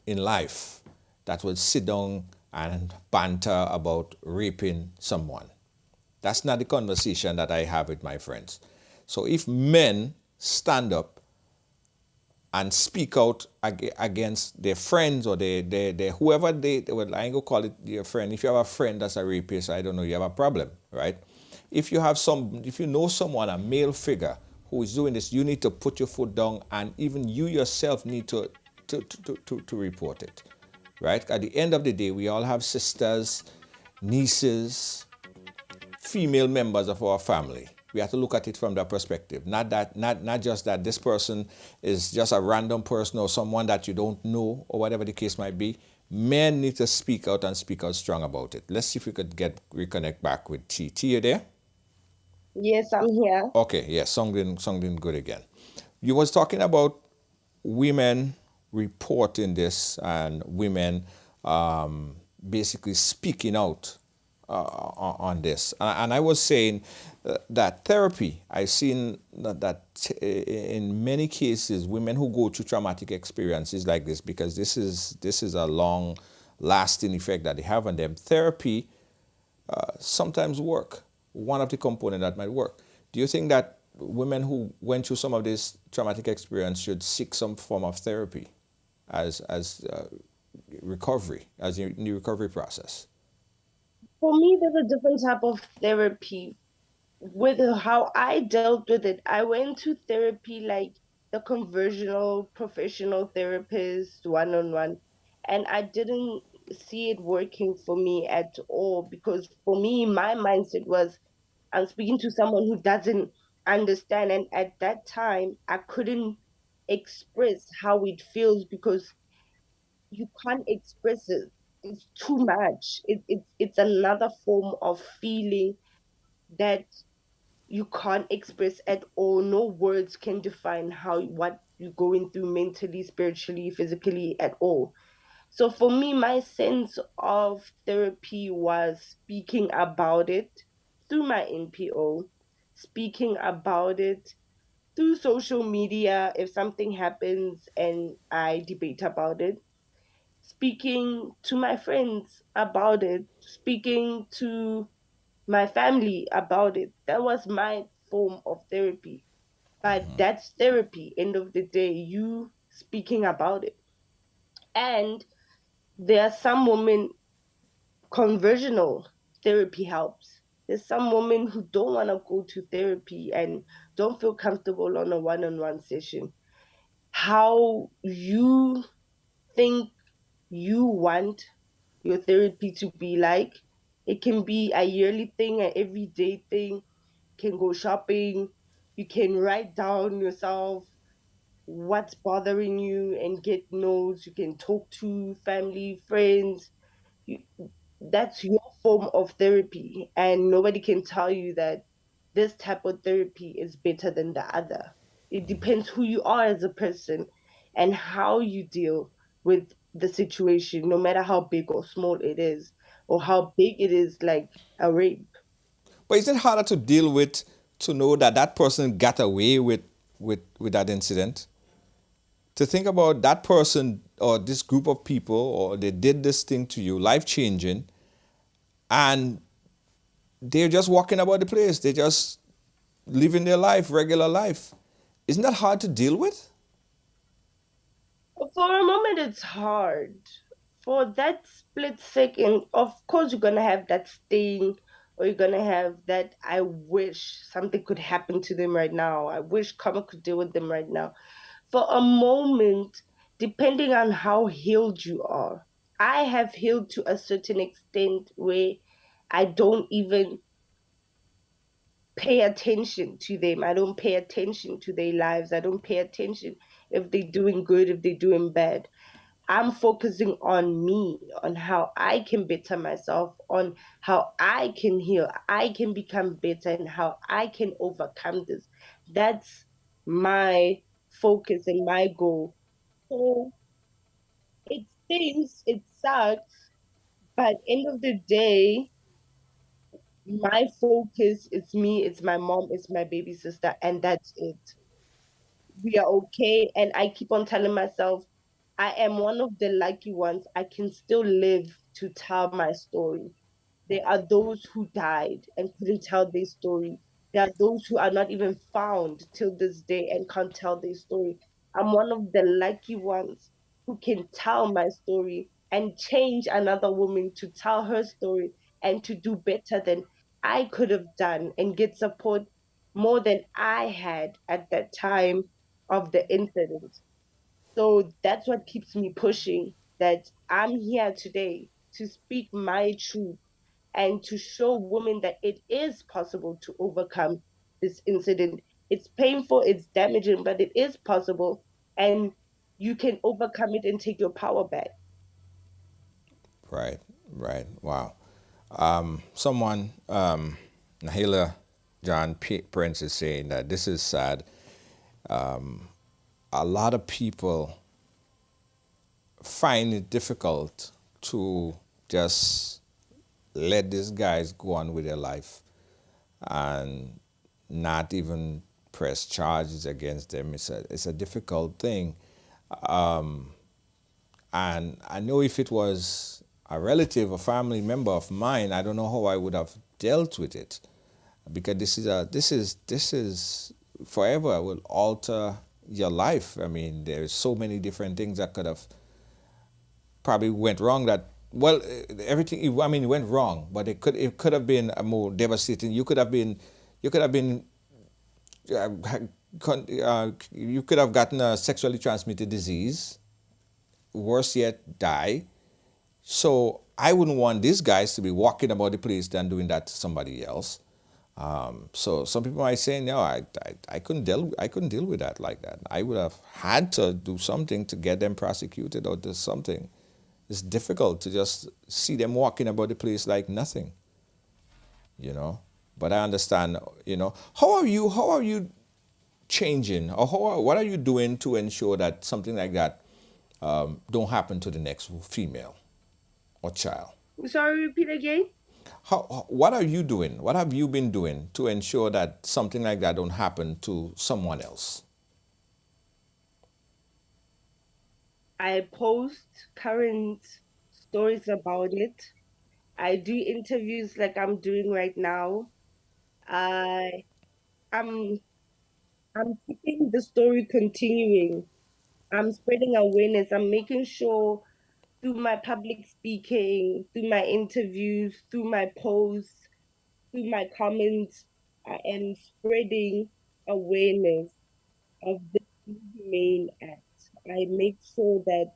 in life that would sit down and banter about raping someone. That's not the conversation that I have with my friends. So if men stand up and speak out against their friends or their whoever well, I ain't gonna call it your friend. If you have a friend that's a rapist, I don't know, you have a problem, right? If you know someone, a male figure who is doing this, you need to put your foot down, and even you yourself need to report it, right? At the end of the day, we all have sisters, nieces, female members of our family. We have to look at it from that perspective. Not just that this person is just a random person or someone that you don't know or whatever the case might be. Men need to speak out and speak out strong about it. Let's see if we could reconnect back with T. T, you there? Yes, I'm here. Okay, yes, something good again. You was talking about women reporting this and women basically speaking out on this. And I was saying that therapy, I've seen that in many cases, women who go through traumatic experiences like this, because this is a long lasting effect that they have on them, therapy sometimes work. One of the components that might work. Do you think that women who went through some of this traumatic experience should seek some form of therapy as recovery, as in the recovery process? For me, there's a different type of therapy. With how I dealt with it, I went to therapy like the conversational professional therapist, one on one, and I didn't see it working for me at all, because for me, my mindset was I'm speaking to someone who doesn't understand. And at that time, I couldn't express how it feels because you can't express it. It's too much. It's another form of feeling that you can't express at all. No words can define how what you're going through mentally, spiritually, physically at all. So for me, my sense of therapy was speaking about it through my NPO, speaking about it through social media if something happens and I debate about it, speaking to my friends about it, speaking to my family about it. That was my form of therapy. But that's therapy, end of the day, you speaking about it. And there are some women, conversional therapy helps. There's some women who don't want to go to therapy and don't feel comfortable on a one on one session. How you think you want your therapy to be like, it can be a yearly thing, an everyday thing. You can go shopping, you can write down yourself what's bothering you and get notes. You can talk to family, friends. You, that's your form of therapy, and nobody can tell you that this type of therapy is better than the other. It depends who you are as a person and how you deal with the situation, no matter how big or small it is, or how big it is, like a rape. But is it harder to deal with to know that that person got away with that incident? To think about that person or this group of people, or they did this thing to you, life changing, and they're just walking about the place. They're just living their life, regular life. Isn't that hard to deal with? For a moment, it's hard. For that split second, of course, you're gonna have that sting, or you're gonna have that. I wish something could happen to them right now. I wish karma could deal with them right now. For a moment, depending on how healed you are, I have healed to a certain extent where I don't even pay attention to them. I don't pay attention to their lives. I don't pay attention if they're doing good, if they're doing bad. I'm focusing on me, on how I can better myself, on how I can heal, I can become better, and how I can overcome this. That's my focus and my goal. So it stings, it sucks, but end of the day, my focus is me, it's my mom, it's my baby sister, and that's it. We are okay. And I keep on telling myself, I am one of the lucky ones. I can still live to tell my story. There are those who died and couldn't tell their story. There are those who are not even found till this day and can't tell their story. I'm one of the lucky ones who can tell my story and change another woman to tell her story and to do better than I could have done and get support more than I had at that time of the incident. So that's what keeps me pushing, that I'm here today to speak my truth and to show women that it is possible to overcome this incident. It's painful, it's damaging, but it is possible, and you can overcome it and take your power back. Right, right. Wow. Someone, Nahila John Prince is saying that this is sad. A lot of people find it difficult to just let these guys go on with their life and not even press charges against them. It's a difficult thing. And I know if it was a relative, a family member of mine, I don't know how I would have dealt with it, because this is forever will alter your life. I mean, there's so many different things that could have probably went wrong. That well, everything. I mean, it went wrong, but it could have been a more devastating. You could have been uh, you could have gotten a sexually transmitted disease. Worse yet, die. So I wouldn't want these guys to be walking about the place than doing that to somebody else. So some people might say, no, I couldn't deal with that like that. I would have had to do something to get them prosecuted or do something. It's difficult to just see them walking about the place like nothing, you know. But I understand, you know. How are you changing, or what are you doing to ensure that something like that don't happen to the next female or child? Sorry, repeat again. What are you doing? What have you been doing to ensure that something like that don't happen to someone else? I post current stories about it. I do interviews like I'm doing right now. I I'm I'm keeping the story continuing. I'm spreading awareness. I'm making sure through my public speaking, through my interviews, through my posts, through my comments, I am spreading awareness of this inhumane act. I make sure that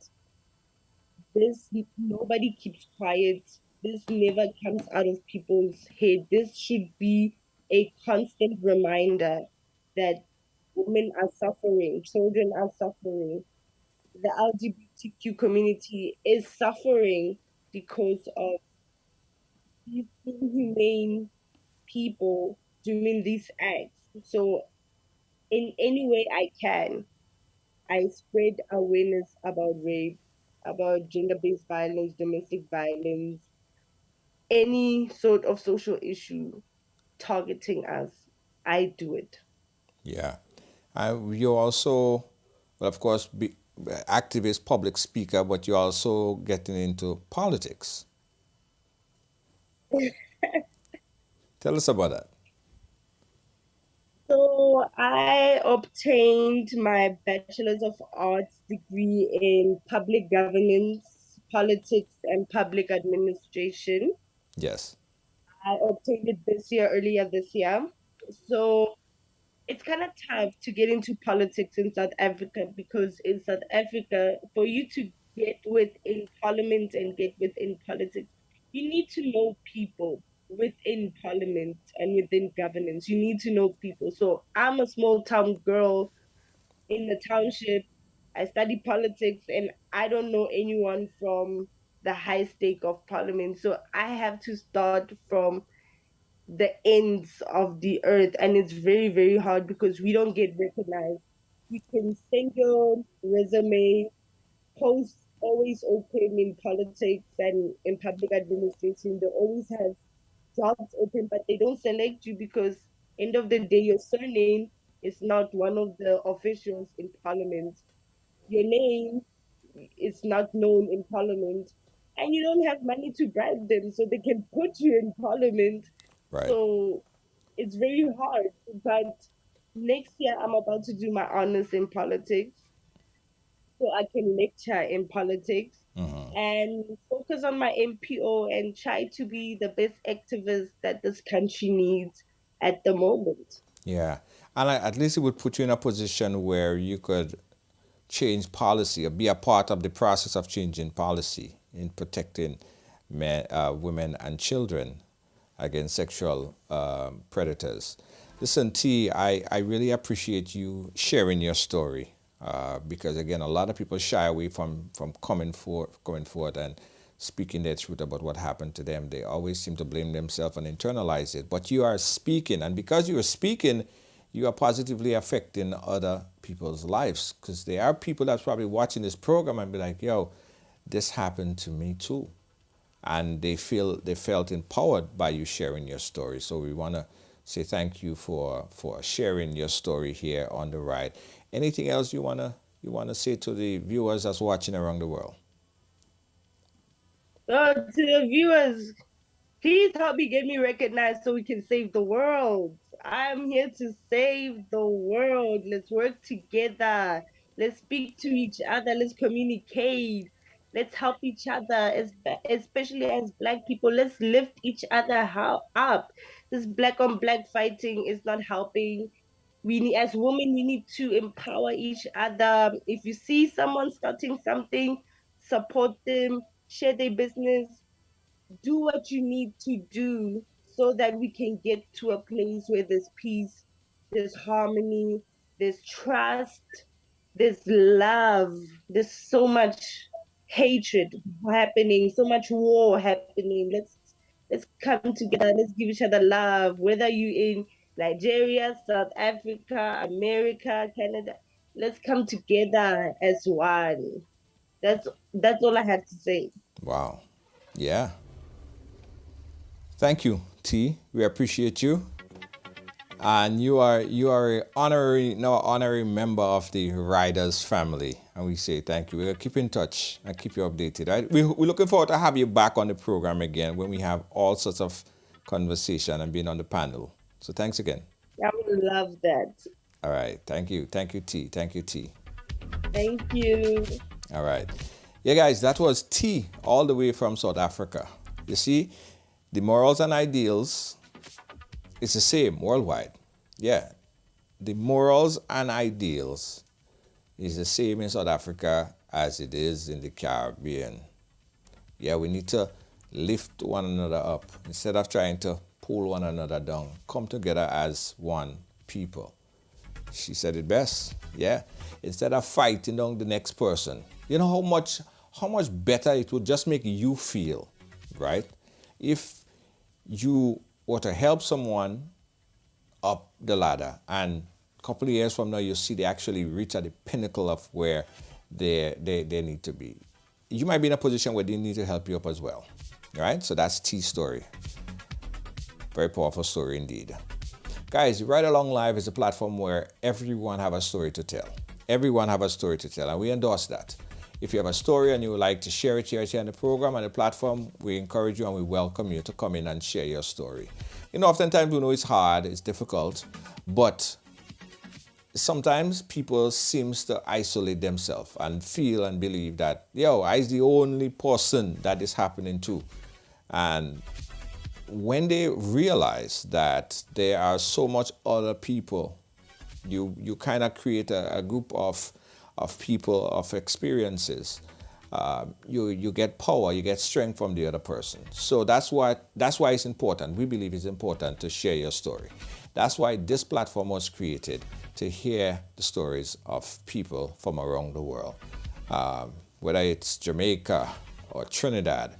this nobody keeps quiet. This never comes out of people's head. This should be a constant reminder that women are suffering, children are suffering, the LGBTQ community is suffering because of these inhumane people doing these acts. So, in any way I can, I spread awareness about rape, about gender based violence, domestic violence, any sort of social issue targeting us. I do it. Yeah. You're also, well, of course, activist, public speaker, but you're also getting into politics. Tell us about that. So I obtained my Bachelor's of Arts degree in public governance, politics, and public administration. Yes. I obtained it earlier this year. So it's kind of tough to get into politics in South Africa because in South Africa, for you to get within parliament and get within politics, you need to know people within parliament and within governance. You need to know people. So I'm a small town girl in the township. I study politics and I don't know anyone from the high stake of parliament. So I have to start from the ends of the earth, and it's very very hard because we don't get recognized. You can send your resume, posts always open in politics and in public administration. They always have jobs open, but they don't select you because end of the day your surname is not one of the officials in parliament. Your name is not known in parliament, and you don't have money to bribe them so they can put you in parliament. Right. So it's very hard. But next year, I'm about to do my honors in politics so I can lecture in politics and focus on my MPO and try to be the best activist that this country needs at the moment. Yeah. And at least it would put you in a position where you could change policy or be a part of the process of changing policy in protecting women and children against sexual predators. Listen, T, I really appreciate you sharing your story because, again, a lot of people shy away from coming forward and speaking their truth about what happened to them. They always seem to blame themselves and internalize it. But you are speaking, and because you are speaking, you are positively affecting other people's lives because there are people that's probably watching this program and be like, yo, this happened to me too. And they felt empowered by you sharing your story. So we want to say thank you for sharing your story here on The Ride. Anything else you wanna say to the viewers that's watching around the world? To the viewers, please help me get me recognized so we can save the world. I'm here to save the world. Let's work together. Let's speak to each other. Let's communicate. Let's help each other, especially as Black people. Let's lift each other up. This black on black fighting is not helping. We need, as women, we need to empower each other. If you see someone starting something, support them, share their business, do what you need to do so that we can get to a place where there's peace, there's harmony, there's trust, there's love. There's so much hatred happening, so much war happening. Let's come together, let's give each other love, whether you in Nigeria, South Africa, America, Canada. Let's come together as one. That's all I have to say. Wow. Yeah. Thank you, T. We appreciate you. And you are an honorary member of the Riders family. And we say thank you. We'll keep in touch and keep you updated. Right? We're looking forward to have you back on the program again when we have all sorts of conversation and being on the panel. So thanks again. I would love that. All right. Thank you. Thank you, T. Thank you, T. Thank you. All right. Yeah, guys, that was T all the way from South Africa. You see, the morals and ideals is the same worldwide. Yeah, the morals and ideals is the same in South Africa as it is in the Caribbean. Yeah, we need to lift one another up instead of trying to pull one another down. Come together as one people. She said it best. Yeah, instead of fighting down the next person. You know how much better it would just make you feel, right? If you were to help someone up the ladder and a couple of years from now you see they actually reach at the pinnacle of where they need to be. You might be in a position where they need to help you up as well, right? So that's T's story. Very powerful story indeed. Guys, Ride Along Live is a platform where everyone have a story to tell. Everyone have a story to tell, and we endorse that. If you have a story and you would like to share it here on the program and the platform, we encourage you and we welcome you to come in and share your story. You know, oftentimes we know it's hard, it's difficult, but sometimes people seems to isolate themselves and feel and believe that, I's the only person that is happening to. And when they realize that there are so much other people, you kind of create a group of people, of experiences. You get power, you get strength from the other person. So that's why it's important. We believe it's important to share your story. That's why this platform was created, to hear the stories of people from around the world. Whether it's Jamaica or Trinidad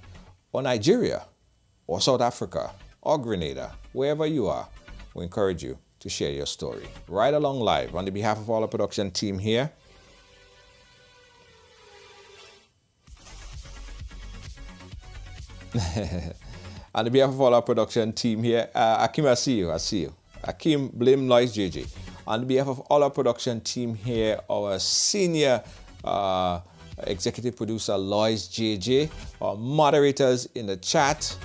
or Nigeria or South Africa or Grenada, wherever you are, we encourage you to share your story. Ride Along Live, on the behalf of all the production team here, on behalf of all our production team here, Akim, I see you. Akim, blame Lois JJ. On behalf of all our production team here, our senior executive producer, Lois JJ, our moderators in the chat,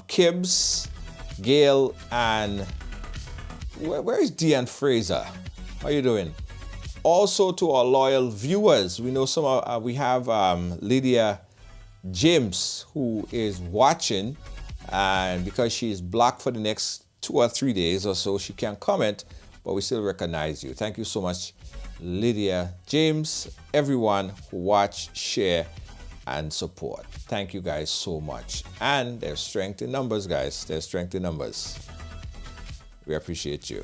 Kibbs, Gail, and where is Deanne Fraser? How are you doing? Also to our loyal viewers, we know we have Lydia James who is watching, and because she is blocked for the next 2 or 3 days or so, she can't comment, but we still recognize you. Thank you so much, Lydia James, everyone who watch, share, and support. Thank you guys so much. And there's strength in numbers, guys. There's strength in numbers. We appreciate you.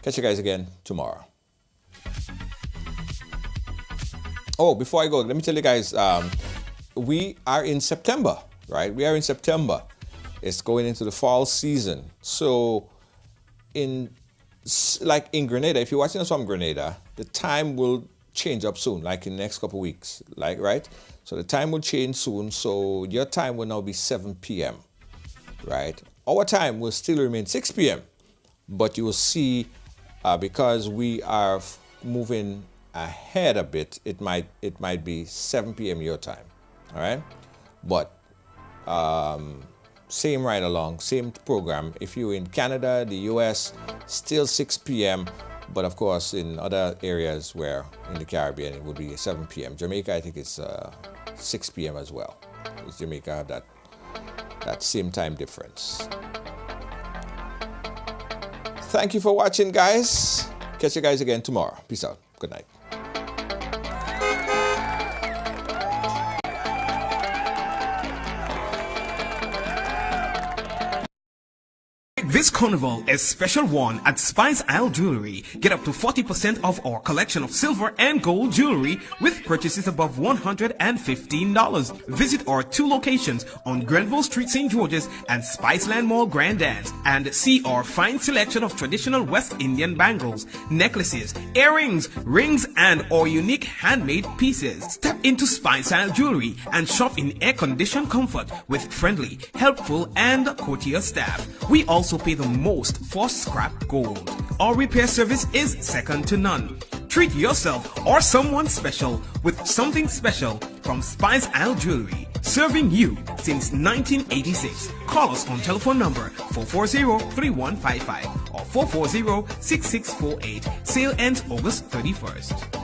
Catch you guys again tomorrow. Oh, before I go, let me tell you guys, we are in September, right? We are in September. It's going into the fall season. So like in Grenada, if you're watching us from Grenada, the time will change up soon, like in the next couple of weeks, like, right? So the time will change soon. So your time will now be 7 p.m., right? Our time will still remain 6 p.m., but you will see because we are moving ahead a bit, it might be 7 p.m. your time, all right? But same ride along, same program. If you're in Canada, the US, still 6 p.m., but of course in other areas where in the Caribbean it would be 7 p.m. Jamaica, I think it's 6 p.m. as well. Because Jamaica have that same time difference. Thank you for watching, guys. Catch you guys again tomorrow. Peace out. Good night. This carnival is special one at Spice Isle Jewelry. Get up to 40% off our collection of silver and gold jewelry with purchases above $115. Visit our 2 locations on Grenville Street, St. George's and Spiceland Mall, Grand Anse, and see our fine selection of traditional West Indian bangles, necklaces, earrings, rings, and our unique handmade pieces. Step into Spice Isle Jewelry and shop in air-conditioned comfort with friendly, helpful, and courteous staff. We also pay the most for scrap gold. Our repair service is second to none. Treat yourself or someone special with something special from Spice Isle Jewelry. Serving you since 1986. Call us on telephone number 440-3155 or 440-6648. Sale ends August 31st.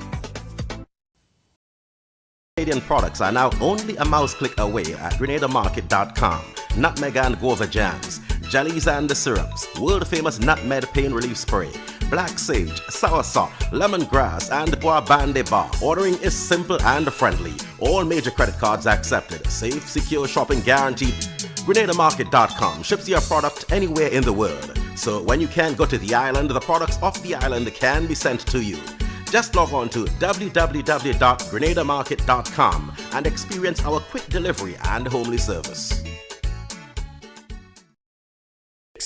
Canadian products are now only a mouse click away at GrenadaMarket.com. Nutmeg and guava jams, jellies and the syrups, world famous nutmeg pain relief spray, black sage, soursop, lemongrass, and guabande bar. Ordering is simple and friendly. All major credit cards accepted. Safe, secure shopping guaranteed. GrenadaMarket.com ships your product anywhere in the world. So when you can't go to the island, the products off the island can be sent to you. Just log on to www.GrenadaMarket.com and experience our quick delivery and homely service.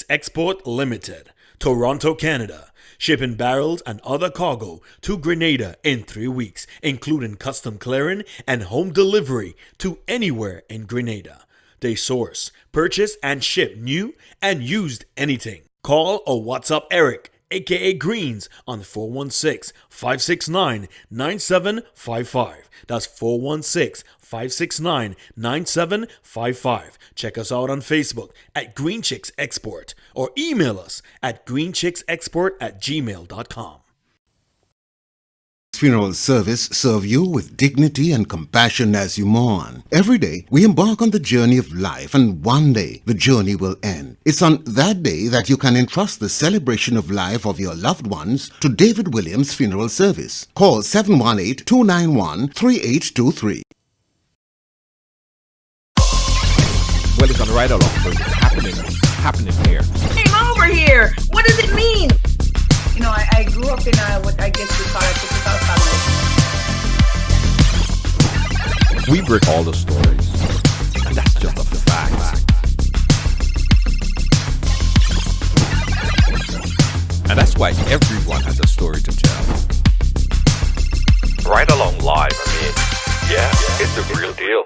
Export Limited, Toronto, Canada. Shipping barrels and other cargo to Grenada in 3 weeks, including custom clearing and home delivery to anywhere in Grenada. They source, purchase, and ship new and used anything. Call or WhatsApp Eric, aka Greens, on 416-569-9755. That's 416-569-9755. Check us out on Facebook at Green Chicks Export or email us at greenchicksexport@gmail.com. Funeral service serve you with dignity and compassion as you mourn. Every day, we embark on the journey of life, and one day, the journey will end. It's on that day that you can entrust the celebration of life of your loved ones to David Williams Funeral Service. Call 718-291-3823. Well, it's on the right along, so it's happening here. Came over here. What does it mean? You know, I grew up in what I guess we call a typical family. We break all the stories. That's just the facts. And that's why everyone has a story to tell. Right along live, I mean, yeah, it's the real deal.